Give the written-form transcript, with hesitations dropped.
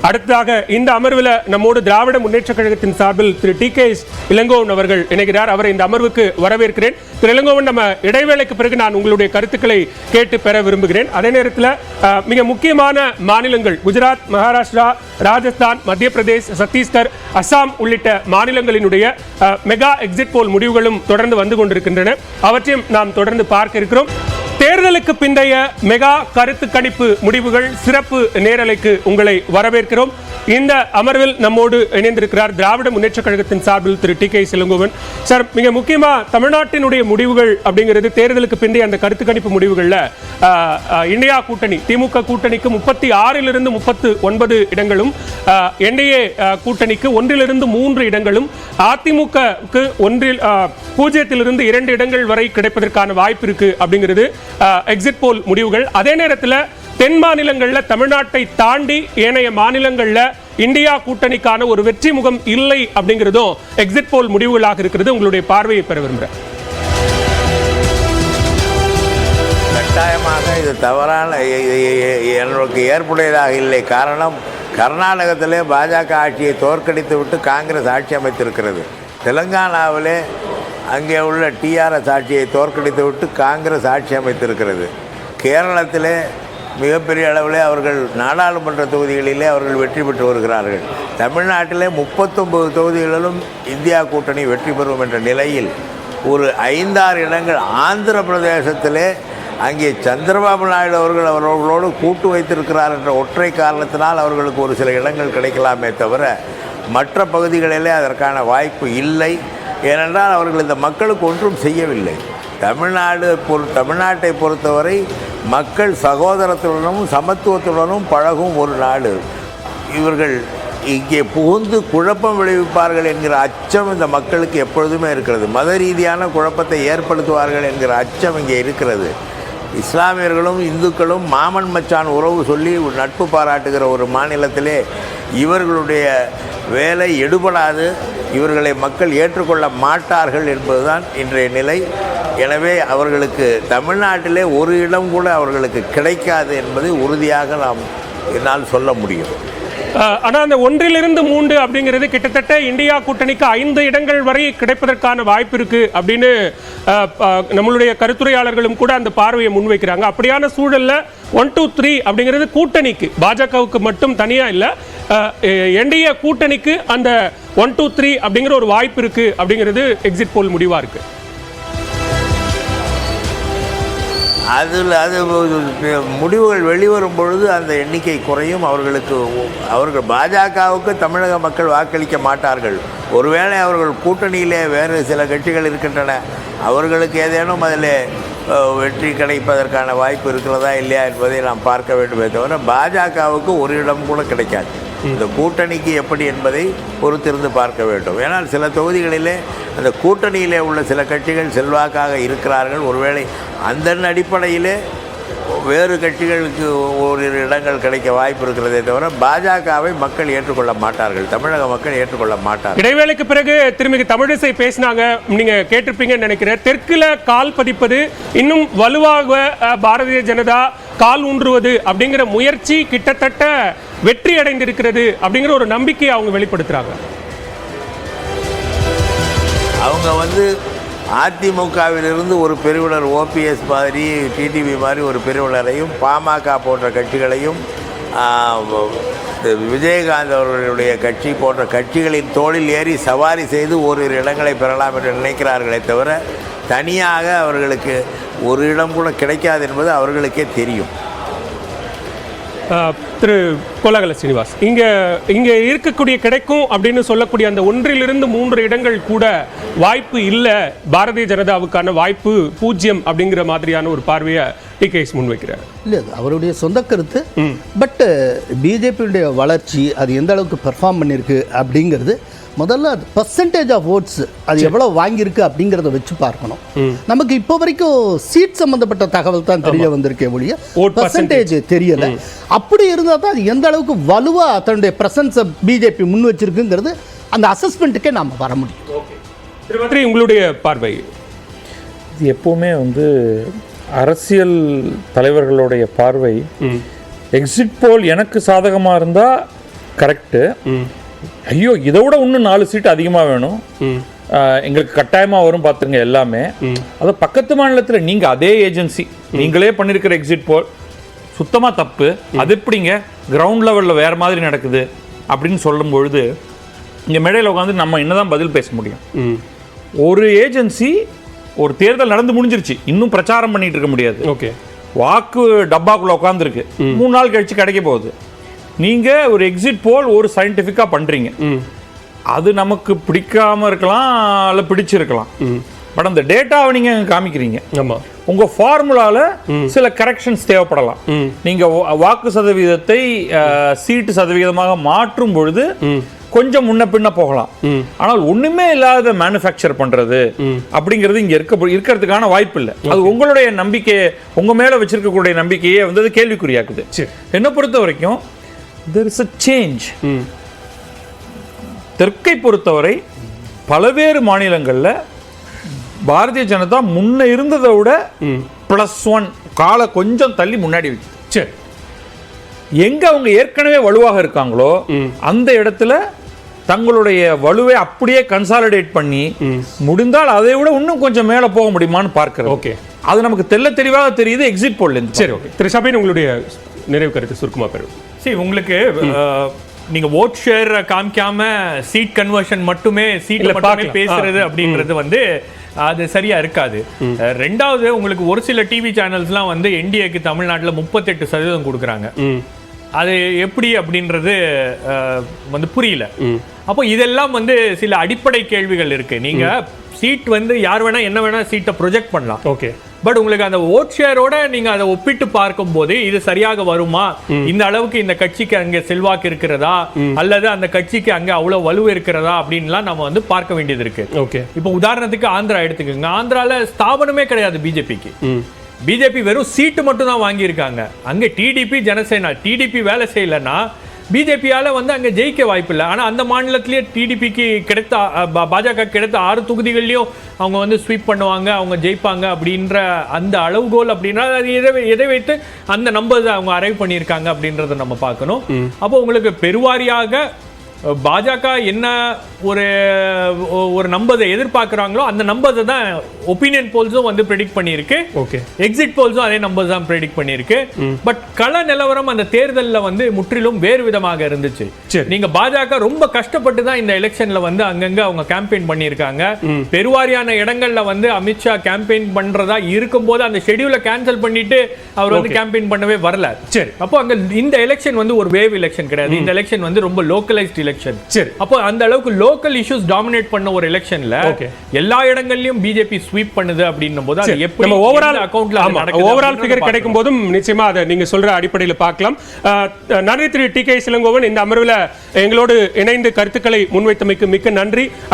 அடுத்ததாக இந்த அமர்வில் நம்மோடு திராவிட முன்னேற்ற கழகத்தின் சார்பில் திரு டி.கே.எஸ். இளங்கோவன் அவர்கள் இணைகிறார். அவரை இந்த அமர்வுக்கு வரவேற்கிறேன். திரு இளங்கோவன், நம்ம இடைவேளைக்கு பிறகு நான் உங்களுடைய கருத்துக்களை கேட்டு பெற விரும்புகிறேன். அதே நேரத்தில் மிக முக்கியமான மாநிலங்கள் குஜராத், மகாராஷ்டிரா, ராஜஸ்தான், மத்திய பிரதேஷ், சத்தீஸ்கர், அசாம் உள்ளிட்ட மாநிலங்களினுடைய மெகா எக்ஸிட் போல் முடிவுகளும் தொடர்ந்து வந்து கொண்டிருக்கின்றன. அவற்றையும் நாம் தொடர்ந்து பார்க்க இருக்கிறோம். தேர்தலுக்கு பிந்தைய மெகா கருத்து கணிப்பு முடிவுகள் சிறப்பு நேரலைக்கு உங்களை வரவேற்கிறோம். இந்த அமர்வில் நம்மோடு இணைந்திருக்கிறார் திராவிட முன்னேற்ற கழகத்தின் சார்பில் திரு டி.கே.எஸ். இளங்கோவன் சார். மிக முக்கியமா தமிழ்நாட்டினுடைய முடிவுகள் அப்படிங்கிறது தேர்தலுக்கு பிந்தைய அந்த கருத்து கணிப்பு முடிவுகள்ல இந்தியா கூட்டணி திமுக கூட்டணிக்கு 36 39 இடங்களும், என்டிஏ கூட்டணிக்கு 1 3 இடங்களும், அதிமுகவுக்கு 0 2 இடங்கள் வரை கிடைப்பதற்கான வாய்ப்பு இருக்கு அப்படிங்கிறது எக்ஸிட் போல் முடிவுகள். அதே நேரத்தில் தென் மாநிலங்கள்ல தமிழ்நாட்டை தாண்டி ஏனைய மாநிலங்கள்ல இந்தியா கூட்டணிக்கான ஒரு வெற்றி முகம் இல்லை அப்படிங்கிறதும் எக்ஸிட் போல் முடிவுகளாக இருக்கிறது. உங்களுடைய பார்வையை பெற விரும்புகிறேன். கட்டாயமாக இது தவறான எனக்கு ஏற்புடையதாக இல்லை. காரணம், கர்நாடகத்திலே பாஜக ஆட்சியை தோற்கடித்து விட்டு காங்கிரஸ் ஆட்சி அமைத்திருக்கிறது. தெலுங்கானாவிலே அங்கே உள்ள டிஆர்எஸ் ஆட்சியை தோற்கடித்து விட்டு காங்கிரஸ் ஆட்சி அமைத்திருக்கிறது. கேரளத்திலே மிகப்பெரிய அளவிலே அவர்கள் நாடாளுமன்ற தொகுதிகளிலே அவர்கள் வெற்றி பெற்று வருகிறார்கள். தமிழ்நாட்டிலே 39 தொகுதிகளிலும் இந்தியா கூட்டணி வெற்றி பெறும் என்ற நிலையில் ஒரு 5-6 இடங்கள் ஆந்திர பிரதேசத்திலே அங்கே சந்திரபாபு நாயுடு அவர்கள் அவர்களோடு கூட்டு வைத்திருக்கிறார் என்ற ஒற்றை காரணத்தினால் அவர்களுக்கு ஒரு சில இடங்கள் கிடைக்கலாமே தவிர மற்ற பகுதிகளிலே அதற்கான வாய்ப்பு இல்லை. ஏனென்றால் அவர்கள் இந்த மக்களுக்கு ஒன்றும் செய்யவில்லை. தமிழ்நாட்டை பொறுத்தவரை மக்கள் சகோதரத்துடனும் சமத்துவத்துடனும் பழகும் ஒரு நாடு. இவர்கள் இங்கே புகுந்து குழப்பம் விளைவிப்பார்கள் என்கிற அச்சம் இந்த மக்களுக்கு எப்பொழுதுமே இருக்கிறது. மத ரீதியான குழப்பத்தை ஏற்படுத்துவார்கள் என்கிற அச்சம் இங்கே இருக்கிறது. இஸ்லாமியர்களும் இந்துக்களும் மாமன் மச்சான் உறவு சொல்லி நட்பு பாராட்டுகிற ஒரு மாநிலத்திலே இவர்களுடைய வேலை எடுபடாது, இவர்களை மக்கள் ஏற்றுக்கொள்ள மாட்டார்கள் என்பதுதான் இன்றைய நிலை. எனவே அவர்களுக்கு தமிழ்நாட்டிலே ஒரு இடம் கூட அவர்களுக்கு கிடைக்காது என்பது உறுதியாக என்னால் சொல்ல முடியும். ஆனால் அந்த 1 3 அப்படிங்கிறது கிட்டத்தட்ட இந்தியா கூட்டணிக்கு 5 இடங்கள் வரை கிடைப்பதற்கான வாய்ப்பு இருக்கு அப்படின்னு நம்மளுடைய கருத்துரையாளர்களும் கூட அந்த பார்வையை முன்வைக்கிறாங்க. அப்படியான சூழல்ல 1 2 3 அப்படிங்கிறது கூட்டணிக்கு பாஜகவுக்கு மட்டும் தனியா இல்ல, என்டிஏ கூட்டணிக்கு அந்த 1 2 3 அப்படிங்கிற ஒரு வாய்ப்பு இருக்கு அப்படிங்கிறது எக்ஸிட் போல் முடிவா இருக்கு. அது முடிவுகள் வெளிவரும் பொழுது அந்த எண்ணிக்கை குறையும். அவர்கள் பாஜகவுக்கு தமிழக மக்கள் வாக்களிக்க மாட்டார்கள். ஒருவேளை அவர்கள் கூட்டணியிலே வேறு சில கட்சிகள் இருக்கின்றன, அவர்களுக்கு ஏதேனும் அதில் வெற்றி கிடைப்பதற்கான வாய்ப்பு இருக்கிறதா இல்லையா என்பதை நாம் பார்க்க வேண்டுமே தவிர பாஜகவுக்கு ஒரு இடம் கூட கிடைக்காது. இந்த கூட்டணிக்கு எப்படி என்பதை பொறுத்திருந்து பார்க்க வேண்டும். ஏன்னால் சில தொகுதிகளிலே அந்த கூட்டணியிலே உள்ள சில கட்சிகள் செல்வாக்காக இருக்கிறார்கள். ஒருவேளை அந்த அடிப்படையிலே வேறு கட்சிகளுக்கு ஓரிரு இடங்கள் கிடைக்க வாய்ப்பு இருக்கிறதே தவிர பாஜகவை மக்கள் ஏற்றுக்கொள்ள மாட்டார்கள், தமிழக மக்கள் ஏற்றுக்கொள்ள மாட்டார்கள். இடைவேளைக்கு பிறகு திரும்பி தமிழிசை பேசினாங்க, நீங்க கேட்டிருப்பீங்கன்னு நினைக்கிறேன். தெற்குல கால் பதிப்பது இன்னும் வலுவாக பாரதிய ஜனதா கால் ஊன்றுவது அப்படிங்கிற முயற்சி கிட்டத்தட்ட வெற்றி அடைந்திருக்கிறது அப்படிங்கிற ஒரு நம்பிக்கையை அவங்க வெளிப்படுத்துறாங்க. அவங்க அதிமுகவிலிருந்து ஒரு பிரிவினர் ஓபிஎஸ் மாதிரி, டிடிவி மாதிரி ஒரு பிரிவினரையும், பாமக போன்ற கட்சிகளையும், விஜயகாந்த் அவர்களுடைய கட்சி போன்ற கட்சிகளின் தோளில் ஏறி சவாரி செய்து ஓரிரு இடங்களை பெறலாம் என்று நினைக்கிறார்களே தவிர தனியாக அவர்களுக்கு ஒரு இடம் கூட கிடைக்காது என்பது அவர்களுக்கே தெரியும். திரு கோலாகல ஸ்ரீனிவாஸ், இங்க இருக்கக்கூடிய கிடைக்கும் அப்படின்னு சொல்லக்கூடிய அந்த 1 3 இடங்கள் கூட வாய்ப்பு இல்லை, பாரதிய ஜனதாவுக்கான வாய்ப்பு 0 அப்படிங்கிற மாதிரியான ஒரு பார்வையை டி.கே.எஸ். முன்வைக்கிறார். இல்லை, அது அவருடைய சொந்த கருத்து. பட் பிஜேபியுடைய வளர்ச்சி அது எந்த அளவுக்கு பெர்ஃபார்ம் பண்ணியிருக்கு அப்படிங்கிறது முதல்ல அது பர்சன்டேஜ் ஆஃப் ஓட்ஸ் அது எவ்வளோ வாங்கியிருக்கு அப்படிங்கிறத வச்சு பார்க்கணும். நமக்கு இப்போ வரைக்கும் சீட் சம்பந்தப்பட்ட தகவல் தான் தெரிய வந்திருக்கே ஒழிய பர்சன்டேஜ் தெரியல. அப்படி இருந்தால் தான் அது எந்த அளவுக்கு வலுவாக தன்னுடைய பிரசன்ஸை பிஜேபி முன் வச்சிருக்குங்கிறது அந்த அசஸ்மெண்ட்டுக்கே நாம் வர முடியும். திருமதி, உங்களுடைய பார்வை? இது எப்போவுமே அரசியல் தலைவர்களுடைய பார்வை எக்ஸிட் போல் எனக்கு சாதகமாக இருந்தால் கரெக்டு. ஐயோ இதை விட இன்னும் 4 சீட்டு அதிகமாக வேணும், எங்களுக்கு கட்டாயமாக வரும் பார்த்துருங்க எல்லாமே. அது பக்கத்து மாநிலத்தில் நீங்கள் அதே ஏஜென்சி நீங்களே பண்ணியிருக்கிற எக்ஸிட் போல் சுத்தமாக தப்பு. அது எப்படிங்க கிரவுண்ட் லெவலில் வேறு மாதிரி நடக்குது அப்படின்னு சொல்லும் பொழுது இங்கே மேடையில் உட்காந்து நம்ம என்னதான் பதில் பேச முடியும்? ஒரு ஏஜென்சி ஒரு தேர்தல் நடந்து முடிஞ்சிருச்சு, இன்னும் பிரச்சாரம் பண்ணிட்டு இருக்க முடியாது. ஓகே, வாக்கு டப்பாக்குள்ள உட்காந்துருக்கு, 3 நாள் கழிச்சு கிடைக்க போகுது. நீங்க ஒரு எக்ஸிட் போல் ஒரு சயின்டிஃபிக்கா பண்றீங்க, அது நமக்கு பிடிக்காம இருக்கலாம் அல்ல பிடிச்சிருக்கலாம். பட் அந்த டேட்டாவை நீங்க காமிக்கிறீங்க. ஆமா, உங்க ஃபார்முலால சில கரெக்ஷன்ஸ் தேவைப்படலாம். நீங்க வாக்கு சதவீதத்தை சீட்டு சதவீதமாக மாற்றும் பொழுது கொஞ்சம் முன்ன பின்ன போகலாம். ஆனால் ஒண்ணுமே இல்லாத மேனுஃபேக்சர் பண்றது அப்படிங்கிறது இங்க இருக்கிறதுக்கான வாய்ப்பு இல்லை. அது உங்களுடைய நம்பிக்கை, உங்க மேல வச்சிருக்கக்கூடிய நம்பிக்கையே வந்து அது கேள்விக்குறியாக்குது. என்ன பொறுத்த வரைக்கும் there is a change. தெற்கை பொறுத்தவரை பல்வேறு மாநிலங்கள்ல பாரதிய ஜனதா முன்ன இருந்ததை விட +1 காலை கொஞ்சம் தள்ளி முன்னாடி வச்சு. சரி, எங்க அவங்க ஏற்கனவே வலுவாக இருக்காங்களோ அந்த இடத்துல தங்களுடைய வலுவை அப்படியே கன்சாலிடேட் பண்ணி முடிந்தால் அதை விட இன்னும் கொஞ்சம் மேல போக முடியுமான்னு பார்க்கிறோம். ஓகே, அது நமக்கு தெளிவாக தெரியுது எக்ஸிட் போல்ல இருந்து. சரி, ஓகே. திரு ஷபீன், உங்களுடைய நிறைவு கருத்து சுருக்கமா பெறும். சரி, உங்களுக்கு நீங்க ஓட் ஷேர் காமிக்காம சீட் கன்வர்ஷன் மட்டுமே பேசுறது அப்படின்றது வந்து அது சரியா இருக்காது. ரெண்டாவது, உங்களுக்கு ஒரு சில டிவி சேனல்ஸ்லாம் வந்து என்டிஏக்கு தமிழ்நாட்டில் 38% கொடுக்குறாங்க. அது எப்படி அப்படின்றது வந்து புரியல. அப்போ இதெல்லாம் வந்து சில அடிப்படை கேள்விகள் இருக்கு. நீங்க சீட் வந்து யார் வேணா என்ன வேணா சீட்டை ப்ரொஜெக்ட் பண்ணலாம். ஓகே, பட் உங்களுக்கு அந்த ஓட் ஷேரோட நீங்க அதை ஒப்பிட்டு பார்க்கும் போது இது சரியாக வருமா, இந்த அளவுக்கு இந்த கட்சிக்கு அங்க செல்வாக்கு இருக்கிறதா அல்லது அந்த கட்சிக்கு அங்க அவ்வளவு வலு இருக்கிறதா அப்படின்லாம் நம்ம வந்து பார்க்க வேண்டியது இருக்கு. ஓகே, இப்போ உதாரணத்துக்கு ஆந்திரா எடுத்துக்கோங்க. ஆந்திரால ஸ்தாபனமே கிடையாது பிஜேபிக்கு. பிஜேபி வெறும் சீட்டு மட்டும் தான் வாங்கியிருக்காங்க. அங்க டிடிபி ஜனசேனா, டிடிபி வேலை செய்யலன்னா பிஜேபியால வந்து அங்க ஜெயிக்க வாய்ப்பு இல்லை. ஆனா அந்த மாநிலத்திலேயே டிடிபிக்கு கிடைத்த பாஜக கிடைத்த 6 தொகுதிகள்லயும் அவங்க வந்து ஸ்வீப் பண்ணுவாங்க, அவங்க ஜெயிப்பாங்க அப்படின்ற அந்த அளவுகோல் அப்படின்னா அது எதை வைத்து அந்த நம்பர்ஸ் அவங்க அரைவ் பண்ணியிருக்காங்க அப்படின்றத நம்ம பார்க்கணும். அப்போ உங்களுக்கு பெருவாரியாக பாஜக என்ன ஒரு நம்பரை எதிர்பார்க்குறாங்களோ அந்த நம்பர்ஸை தான் ஒப்பீனியன் போல்ஸும் வந்து ப்ரெடிக்ட் பண்ணியிருக்கு. ஓகே, எக்ஸிட் போல்ஸும் அதே நம்பர்ஸ் தான் ப்ரெடிக்ட் பண்ணியிருக்கு. பட் கள நிலவரம் அந்த தேர்தலில் வந்து முற்றிலும் வேறு விதமாக இருந்துச்சு. நீங்க பாஜக ரொம்ப கஷ்டப்பட்டு தான் இந்த எலெக்ஷன்ல வந்து அங்கங்க அவங்க கேம்பெயின் பண்ணியிருக்காங்க. பெருவாரியான இடங்கள்ல வந்து அமித்ஷா கேம்பெயின் பண்றதா இருக்கும்போது அந்த ஷெட்யூலை கேன்சல் பண்ணிட்டு அவர் வந்து கேம்பெயின் பண்ணவே வரல. சரி, அப்போ அங்க இந்த எலெக்ஷன் வந்து ஒரு வேவ் எலெக்ஷன் கிடையாது. இந்த எலெக்ஷன் வந்து ரொம்ப லோக்கலைஸ்ட் எலெக்ஷன். சரி, அப்போ அந்த அளவுக்கு லோக்கல் இஷ்யூஸ் டாமினேட் பண்ண ஒரு எலெக்ஷன்ல எல்லா இடங்கள்லயும் பிஜேபி ஸ்வீப் பண்ணுது அப்படின்னும் போது அது எப்படி நம்ம ஓவரால் அக்கவுண்ட்ல ஓவரால் ஃபிகர் கிடைக்கும் போதும் நிச்சயமா அதை நீங்க சொல்ற அடிப்படையில் பார்க்கலாம். நன்றி திரு டி.கே. இளங்கோவன், இந்த அமர்வில் எங்களோடு இணைந்து கருத்துக்களை முன்வைத்தமைக்கு மிக்க நன்றி.